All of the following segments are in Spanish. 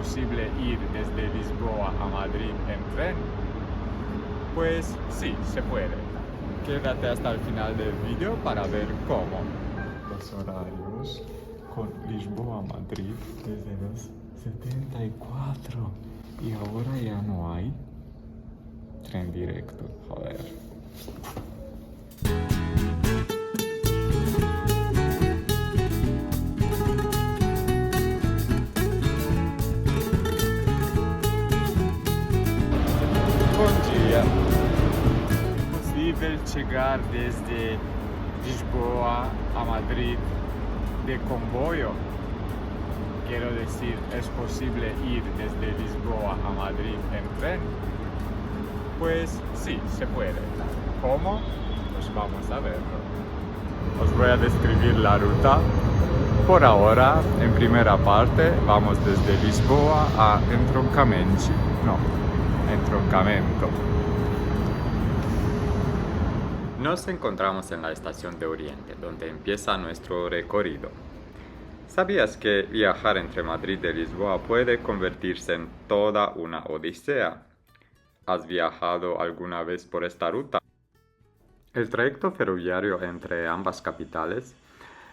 posible ir desde Lisboa a Madrid en tren? Pues sí, se puede. Quédate hasta el final del vídeo para ver cómo. Los horarios con Lisboa a Madrid desde los 74 y ahora ya no hay tren directo, joder. Bom dia. ¿Es posible llegar desde Lisboa a Madrid de comboio? Quiero decir, ¿es posible ir desde Lisboa a Madrid en tren? Pues sí, se puede. ¿Cómo? Pues vamos a verlo. Os voy a describir la ruta. Por ahora, en primera parte, vamos desde Lisboa a Entroncamento. Nos encontramos en la estación de Oriente, donde empieza nuestro recorrido. ¿Sabías que viajar entre Madrid y Lisboa puede convertirse en toda una odisea? ¿Has viajado alguna vez por esta ruta? El trayecto ferroviario entre ambas capitales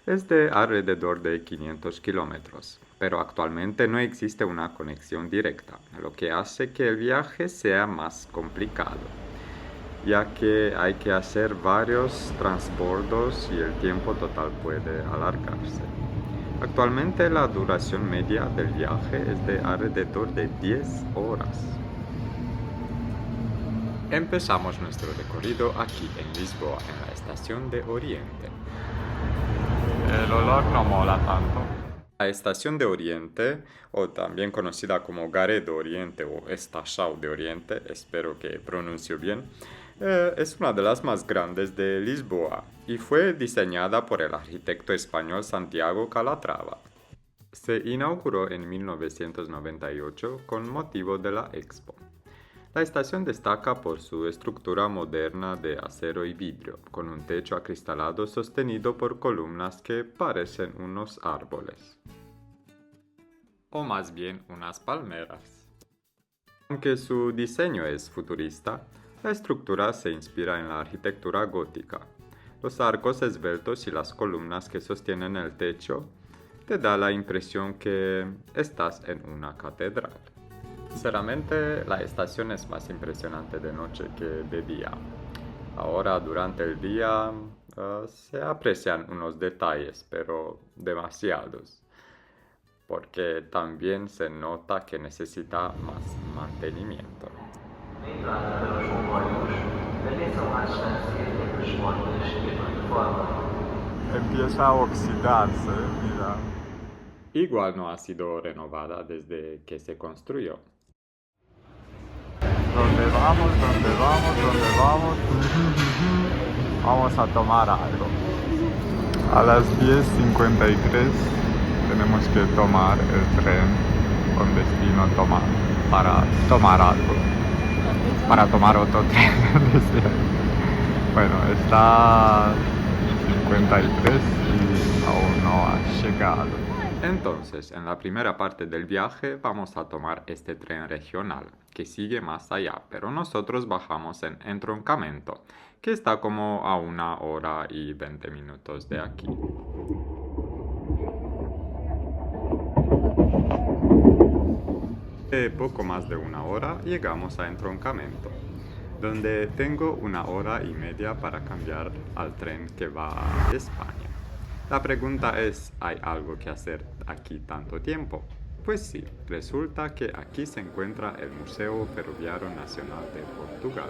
es de alrededor de 500 kilómetros, pero actualmente no existe una conexión directa, lo que hace que el viaje sea más complicado, ya que hay que hacer varios transbordos y el tiempo total puede alargarse. Actualmente la duración media del viaje es de alrededor de 10 horas. Empezamos nuestro recorrido aquí en Lisboa, en la estación de Oriente. El olor no mola tanto. La estación de Oriente, o también conocida como Gare de Oriente o Estação de Oriente, espero que pronuncio bien, es una de las más grandes de Lisboa y fue diseñada por el arquitecto español Santiago Calatrava. Se inauguró en 1998 con motivo de la Expo. La estación destaca por su estructura moderna de acero y vidrio, con un techo acristalado sostenido por columnas que parecen unos árboles, o más bien unas palmeras. Aunque su diseño es futurista, la estructura se inspira en la arquitectura gótica. Los arcos esbeltos y las columnas que sostienen el techo te da la impresión que estás en una catedral. Sinceramente, la estación es más impresionante de noche que de día. Ahora, durante el día, se aprecian unos detalles, pero demasiados, porque también se nota que necesita más mantenimiento. Empieza a oxidarse, mira. Igual no ha sido renovada desde que se construyó. ¿Dónde vamos? ¿Dónde vamos? ¿Dónde vamos? Vamos a tomar algo. A las 10:53 tenemos que tomar el tren con destino para tomar algo. Para tomar otro tren. Bueno, está 53 y aún no ha llegado. Entonces, en la primera parte del viaje vamos a tomar este tren regional, que sigue más allá, pero nosotros bajamos en Entroncamento, que está como a 1 hora y 20 minutos de aquí. De poco más de 1 hora llegamos a Entroncamento, donde tengo 1 hora y media para cambiar al tren que va a España. La pregunta es, ¿hay algo que hacer aquí tanto tiempo? Pues sí, resulta que aquí se encuentra el Museo Ferroviario Nacional de Portugal.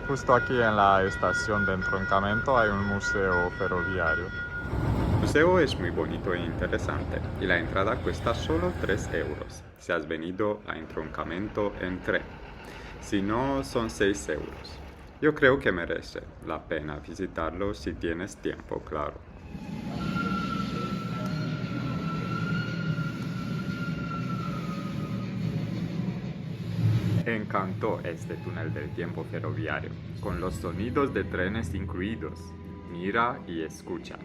Justo aquí en la estación de Entroncamento hay un museo ferroviario. El museo es muy bonito e interesante y la entrada cuesta solo 3 euros si has venido a Entroncamento en tren. Si no, son 6 euros. Yo creo que merece la pena visitarlo si tienes tiempo, claro. encantó este túnel del tiempo ferroviario, con los sonidos de trenes incluidos. Mira y escucha.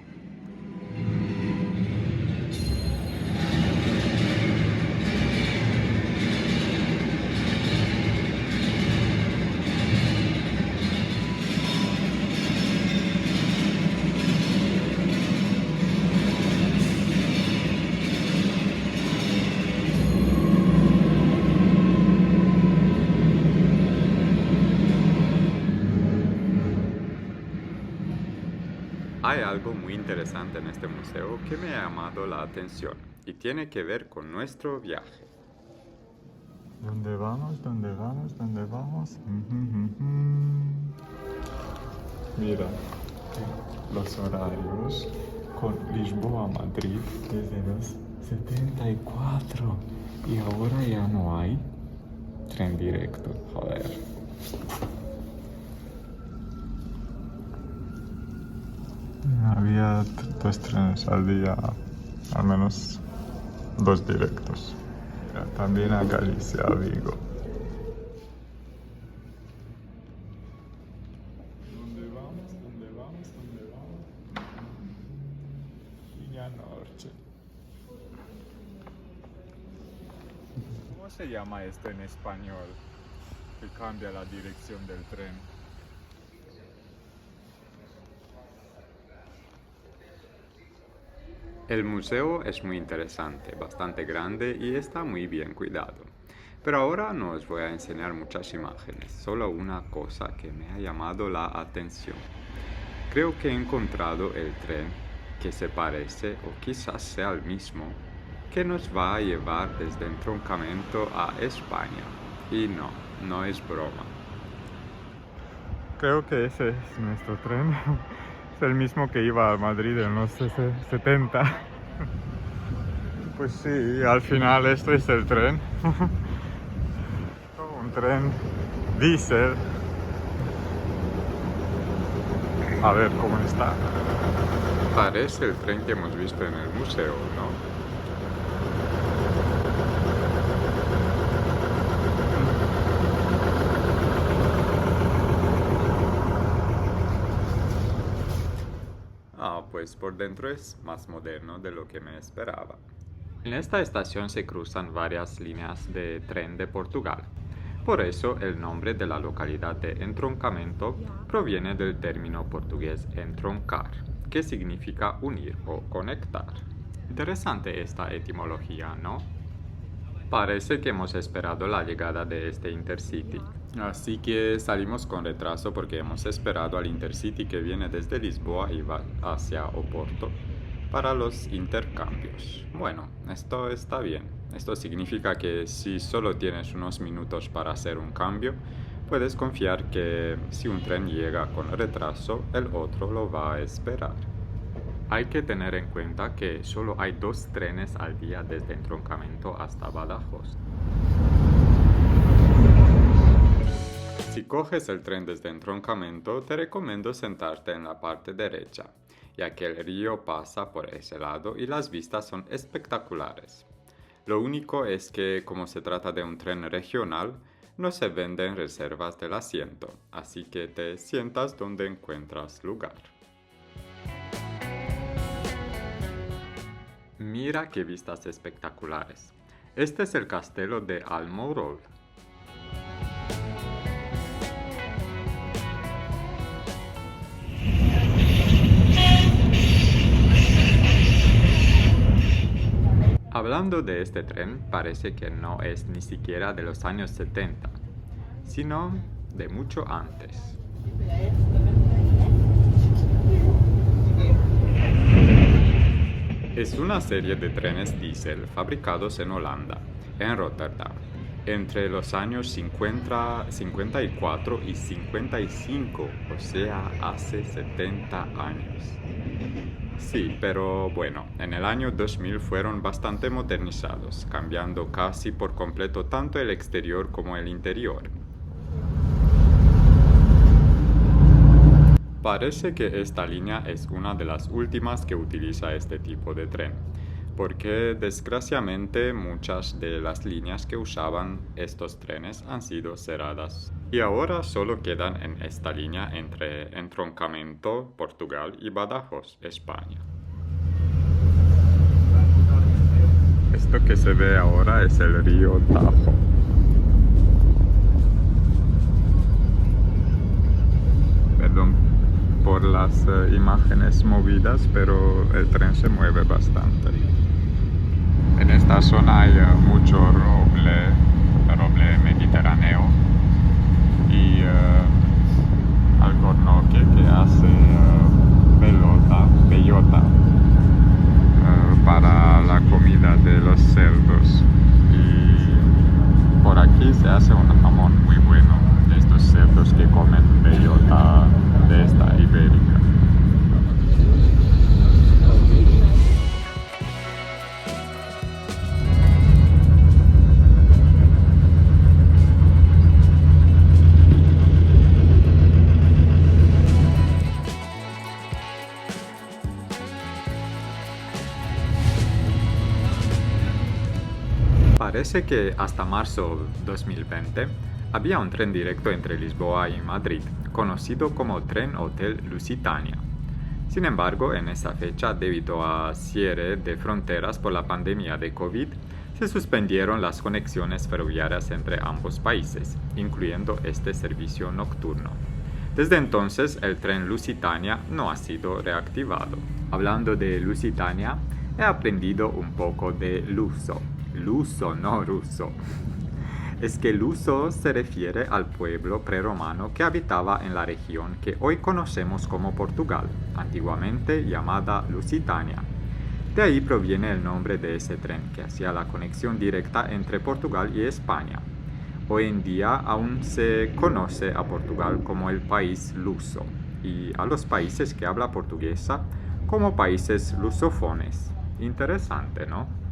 Hay algo muy interesante en este museo que me ha llamado la atención y tiene que ver con nuestro viaje. ¿Dónde vamos? ¿Dónde vamos? ¿Dónde vamos? Mira, los horarios con Lisboa a Madrid desde los 74 y ahora ya no hay tren directo, joder. Había dos trenes al día, al menos dos directos. También a Galicia, a Vigo. ¿Dónde vamos? ¿Dónde vamos? ¿Dónde vamos? Línea Norte. ¿Cómo se llama esto en español? Que cambia la dirección del tren. El museo es muy interesante, bastante grande y está muy bien cuidado. Pero ahora no os voy a enseñar muchas imágenes, solo una cosa que me ha llamado la atención. Creo que he encontrado el tren que se parece o quizás sea el mismo que nos va a llevar desde Entroncamento a España. Y no, no es broma. Creo que ese es nuestro tren. Es el mismo que iba a Madrid en los 70. Pues sí, al final esto es el tren. Un tren diésel. A ver cómo está. Parece el tren que hemos visto en el museo, ¿no? Pues por dentro es más moderno de lo que me esperaba. En esta estación se cruzan varias líneas de tren de Portugal. Por eso el nombre de la localidad de Entroncamento proviene del término portugués entroncar, que significa unir o conectar. Interesante esta etimología, ¿no? Parece que hemos esperado la llegada de este Intercity. Así que salimos con retraso porque hemos esperado al Intercity que viene desde Lisboa y va hacia Oporto para los intercambios. Bueno, esto está bien. Esto significa que si solo tienes unos minutos para hacer un cambio, puedes confiar que si un tren llega con retraso, el otro lo va a esperar. Hay que tener en cuenta que solo hay 2 trenes al día desde Entroncamento hasta Badajoz. Si coges el tren desde Entroncamento, te recomiendo sentarte en la parte derecha, ya que el río pasa por ese lado y las vistas son espectaculares. Lo único es que, como se trata de un tren regional, no se venden reservas del asiento, así que te sientas donde encuentras lugar. Mira qué vistas espectaculares. Este es el castelo de Almorol. Hablando de este tren, parece que no es ni siquiera de los años 70, sino de mucho antes. Es una serie de trenes diésel fabricados en Holanda, en Rotterdam, entre los años 54 y 55, o sea, hace 70 años. Sí, pero bueno, en el año 2000 fueron bastante modernizados, cambiando casi por completo tanto el exterior como el interior. Parece que esta línea es una de las últimas que utiliza este tipo de tren, porque desgraciadamente muchas de las líneas que usaban estos trenes han sido cerradas. Y ahora solo quedan en esta línea entre Entroncamento, Portugal y Badajoz, España. Esto que se ve ahora es el río Tajo. Perdón por las imágenes movidas, pero el tren se mueve bastante. En esta zona hay mucho roble mediterráneo y alcornoque que hace bellota para la comida de los cerdos. Y por aquí se hace un jamón muy bueno de estos cerdos que comen bellota de esta ibérica. Parece que hasta marzo 2020 había un tren directo entre Lisboa y Madrid, conocido como Tren Hotel Lusitania. Sin embargo, en esa fecha, debido a cierre de fronteras por la pandemia de COVID, se suspendieron las conexiones ferroviarias entre ambos países, incluyendo este servicio nocturno. Desde entonces, el tren Lusitania no ha sido reactivado. Hablando de Lusitania, he aprendido un poco de luso. Luso, no ruso. Es que Luso se refiere al pueblo prerromano que habitaba en la región que hoy conocemos como Portugal, antiguamente llamada Lusitania. De ahí proviene el nombre de ese tren que hacía la conexión directa entre Portugal y España. Hoy en día aún se conoce a Portugal como el país luso y a los países que habla portuguesa como países lusofones. Interesante, ¿no?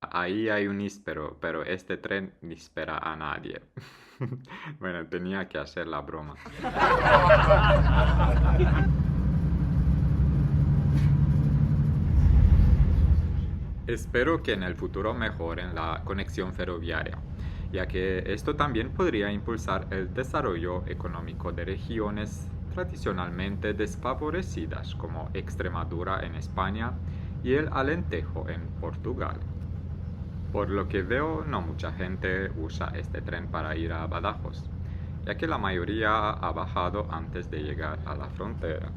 Ahí hay un níspero, pero este tren ni espera a nadie. Bueno, tenía que hacer la broma. Espero que en el futuro mejoren la conexión ferroviaria, ya que esto también podría impulsar el desarrollo económico de regiones tradicionalmente desfavorecidas como Extremadura en España y el Alentejo en Portugal. Por lo que veo, no mucha gente usa este tren para ir a Badajoz, ya que la mayoría ha bajado antes de llegar a la frontera.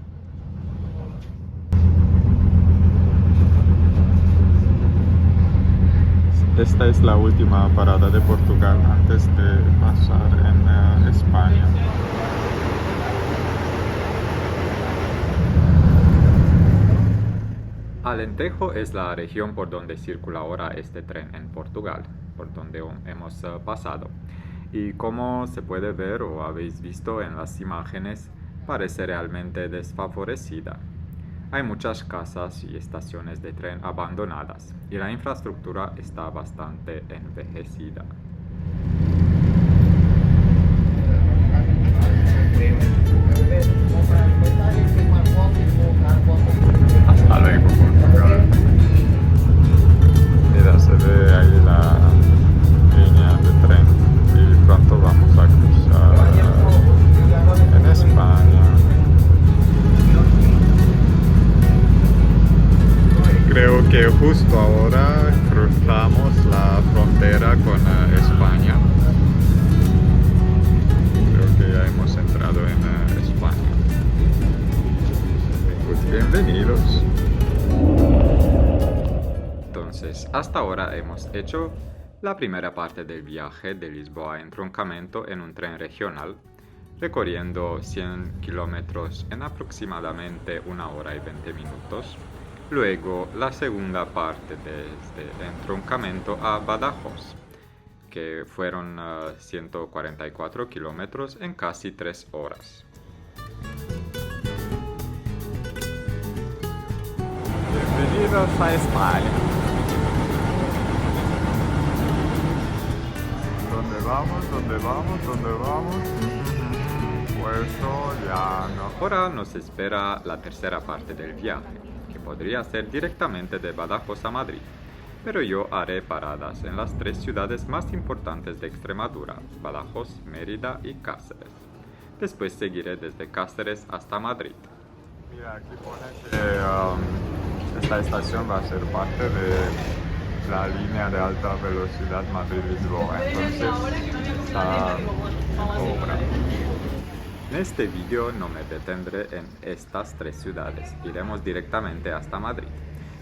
Esta es la última parada de Portugal antes de pasar en España. Alentejo es la región por donde circula ahora este tren en Portugal, por donde hemos pasado. Y como se puede ver o habéis visto en las imágenes, parece realmente desfavorecida. Hay muchas casas y estaciones de tren abandonadas y la infraestructura está bastante envejecida. Hasta luego, Portugal. Mira, se ve ahí la línea de tren y pronto vamos a cruzar en España. Creo que justo ahora cruzamos la frontera con España. Creo que ya hemos entrado en España. Pues bienvenidos. Entonces, hasta ahora hemos hecho la primera parte del viaje de Lisboa a Entroncamento en un tren regional, recorriendo 100 kilómetros en aproximadamente 1 hora y 20 minutos. Luego, la segunda parte desde Entroncamento a Badajoz, que fueron 144 kilómetros en casi 3 horas. Bienvenidos a España. ¿Dónde vamos? ¿Dónde vamos? ¿Dónde vamos? Puerto Llano. Ahora nos espera la tercera parte del viaje, que podría ser directamente de Badajoz a Madrid, pero yo haré paradas en las 3 ciudades más importantes de Extremadura, Badajoz, Mérida y Cáceres. Después seguiré desde Cáceres hasta Madrid. Mira, aquí pone que esta estación va a ser parte de la línea de alta velocidad Madrid-Lisboa, entonces está en obra. En este vídeo no me detendré en estas 3 ciudades, iremos directamente hasta Madrid,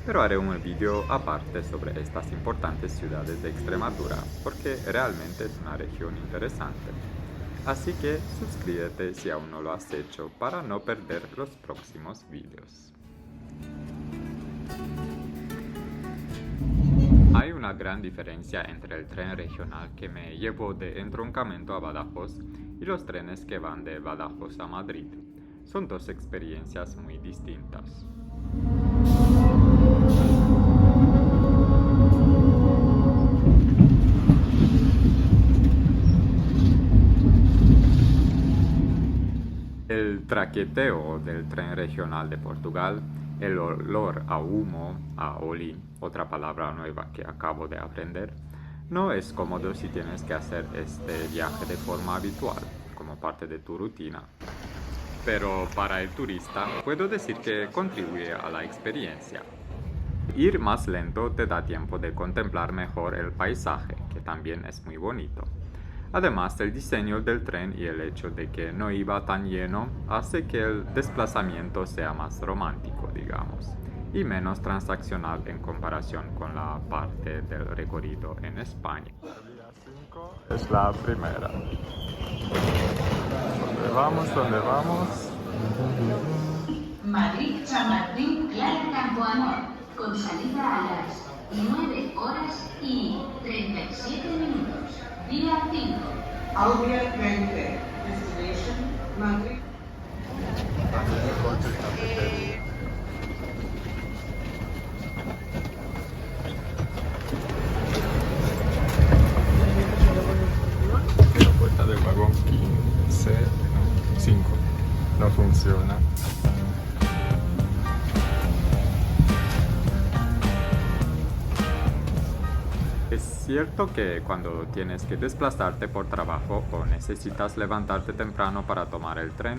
pero haré un vídeo aparte sobre estas importantes ciudades de Extremadura, porque realmente es una región interesante. Así que suscríbete si aún no lo has hecho para no perder los próximos vídeos. Hay una gran diferencia entre el tren regional que me llevó de Entroncamento a Badajoz y los trenes que van de Badajoz a Madrid. Son 2 experiencias muy distintas. El traqueteo del tren regional de Portugal, el olor a humo, a olín, otra palabra nueva que acabo de aprender, no es cómodo si tienes que hacer este viaje de forma habitual, como parte de tu rutina. Pero para el turista puedo decir que contribuye a la experiencia. Ir más lento te da tiempo de contemplar mejor el paisaje, que también es muy bonito. Además, el diseño del tren y el hecho de que no iba tan lleno hace que el desplazamiento sea más romántico, digamos, y menos transaccional en comparación con la parte del recorrido en España. La vía 5 es la primera. ¿Dónde vamos? ¿Dónde vamos? Madrid-Chamartín, Clara Campoamor, con salida a las 9 horas y 37 minutos. Día 5. Albia Renfe. Destination Madrid. También el coche cafetería. La puerta del vagón 5 no funciona. Es cierto que cuando tienes que desplazarte por trabajo o necesitas levantarte temprano para tomar el tren,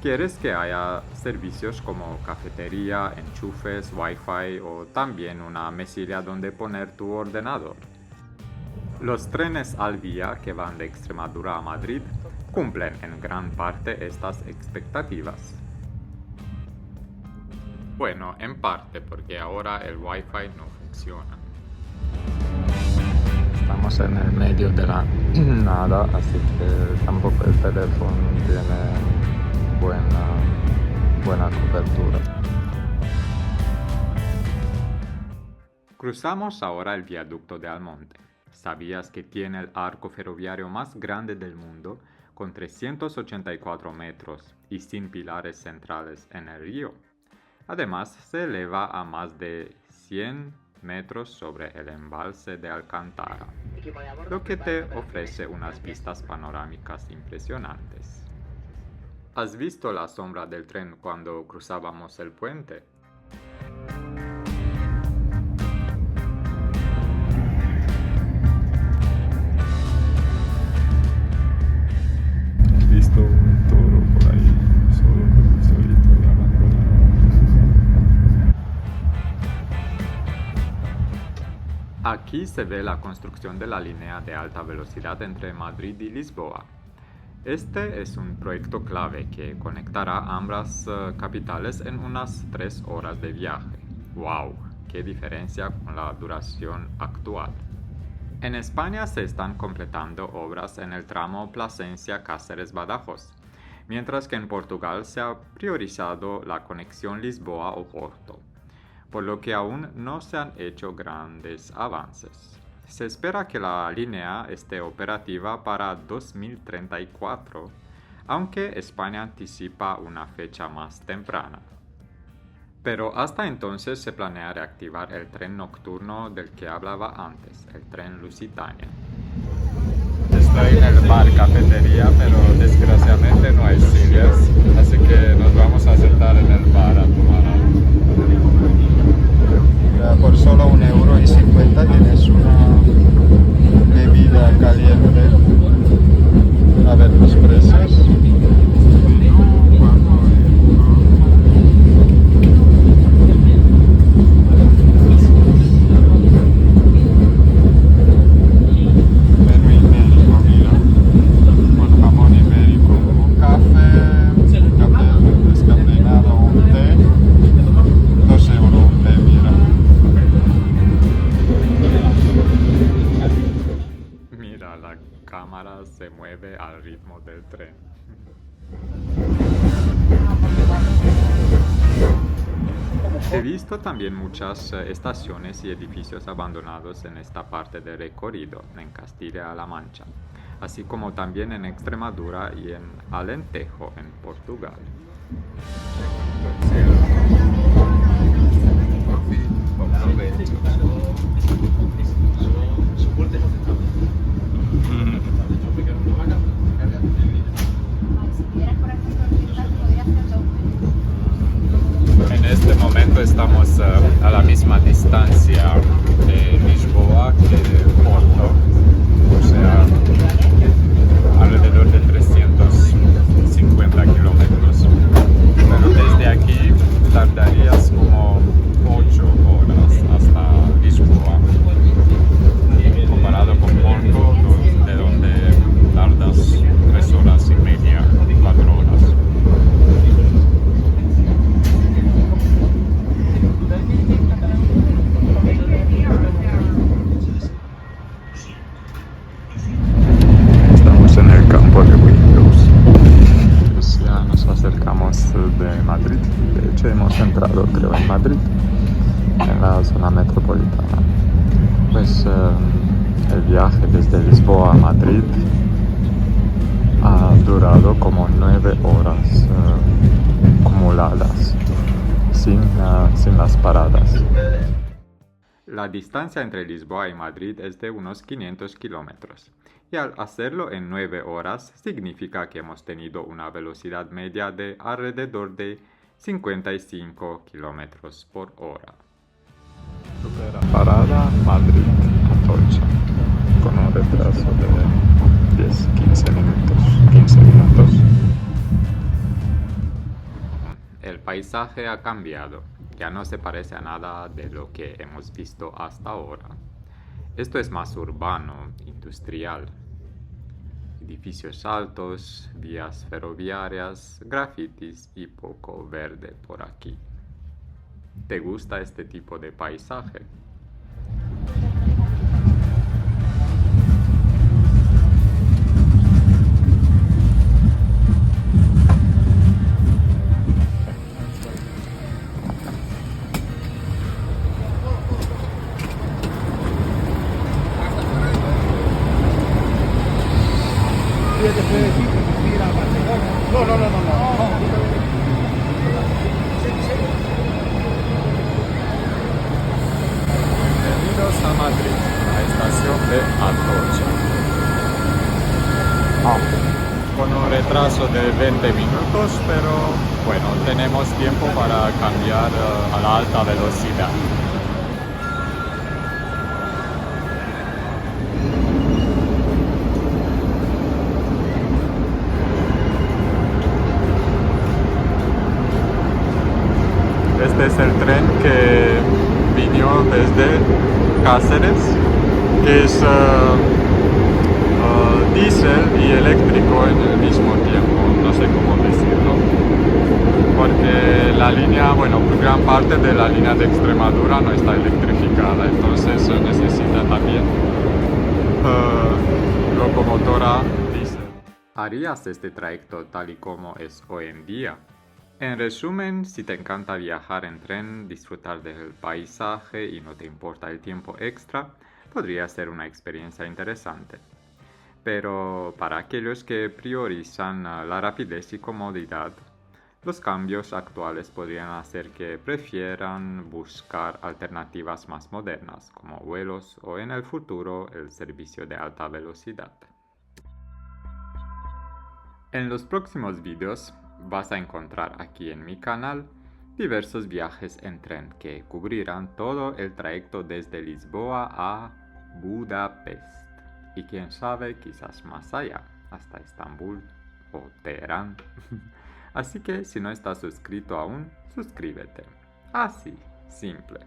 quieres que haya servicios como cafetería, enchufes, wifi o también una mesilla donde poner tu ordenador. Los trenes al día que van de Extremadura a Madrid cumplen en gran parte estas expectativas. Bueno, en parte porque ahora el wifi no funciona. Estamos en el medio de la nada, así que tampoco el teléfono tiene buena cobertura. Cruzamos ahora el viaducto de Almonte. ¿Sabías que tiene el arco ferroviario más grande del mundo, con 384 metros y sin pilares centrales en el río? Además, se eleva a más de 100 metros sobre el embalse de Alcántara, lo que te ofrece unas vistas panorámicas impresionantes. ¿Has visto la sombra del tren cuando cruzábamos el puente? He visto un toro por ahí, solito y abandonado. Aquí se ve la construcción de la línea de alta velocidad entre Madrid y Lisboa. Este es un proyecto clave que conectará ambas capitales en unas 3 horas de viaje. ¡Wow! ¡Qué diferencia con la duración actual! En España se están completando obras en el tramo Plasencia-Cáceres-Badajoz, mientras que en Portugal se ha priorizado la conexión Lisboa-Oporto, por lo que aún no se han hecho grandes avances. Se espera que la línea esté operativa para 2034, aunque España anticipa una fecha más temprana. Pero hasta entonces se planea reactivar el tren nocturno del que hablaba antes, el tren Lusitania. Estoy en el bar cafetería, pero desgraciadamente no hay sillas, así que nos vamos a sentar en el bar a tomar algo. He visto también muchas estaciones y edificios abandonados en esta parte del recorrido, en Castilla-La Mancha, así como también en Extremadura y en Alentejo, en Portugal. En este momento estamos a la misma distancia de Lisboa que de Porto, o sea, alrededor de 350 kilómetros. Pero desde aquí tardarías como 8 horas hasta Lisboa, comparado con Porto, de donde tardas 3 horas y media, 4 horas. Estamos en el campo de Windows. Pues ya nos acercamos de Madrid. De hecho, hemos entrado, creo, en Madrid, en la zona metropolitana. Pues el viaje desde Lisboa a Madrid ha durado como 9 horas acumuladas, sin las paradas. La distancia entre Lisboa y Madrid es de unos 500 kilómetros, y al hacerlo en 9 horas significa que hemos tenido una velocidad media de alrededor de 55 kilómetros por hora. Primera parada, Madrid-Atocha, con un retraso de 15 minutos. El paisaje ha cambiado, ya no se parece a nada de lo que hemos visto hasta ahora. Esto es más urbano, industrial. Edificios altos, vías ferroviarias, grafitis y poco verde por aquí. ¿Te gusta este tipo de paisaje? Bienvenidos a Madrid, la estación de Atocha. Con un retraso de 20 minutos, pero bueno, tenemos tiempo para cambiar a la alta velocidad. Este es el tren que vino desde Cáceres, que es diésel y eléctrico en el mismo tiempo, no sé cómo decirlo, porque la línea, bueno, gran parte de la línea de Extremadura no está electrificada, entonces necesita también locomotora diésel. ¿Harías este trayecto tal y como es hoy en día? En resumen, si te encanta viajar en tren, disfrutar del paisaje y no te importa el tiempo extra, podría ser una experiencia interesante. Pero para aquellos que priorizan la rapidez y comodidad, los cambios actuales podrían hacer que prefieran buscar alternativas más modernas, como vuelos o en el futuro el servicio de alta velocidad. En los próximos vídeos vas a encontrar aquí en mi canal diversos viajes en tren que cubrirán todo el trayecto desde Lisboa a Budapest y quién sabe, quizás más allá, hasta Estambul o Teherán. Así que si no estás suscrito aún, suscríbete. Así, simple.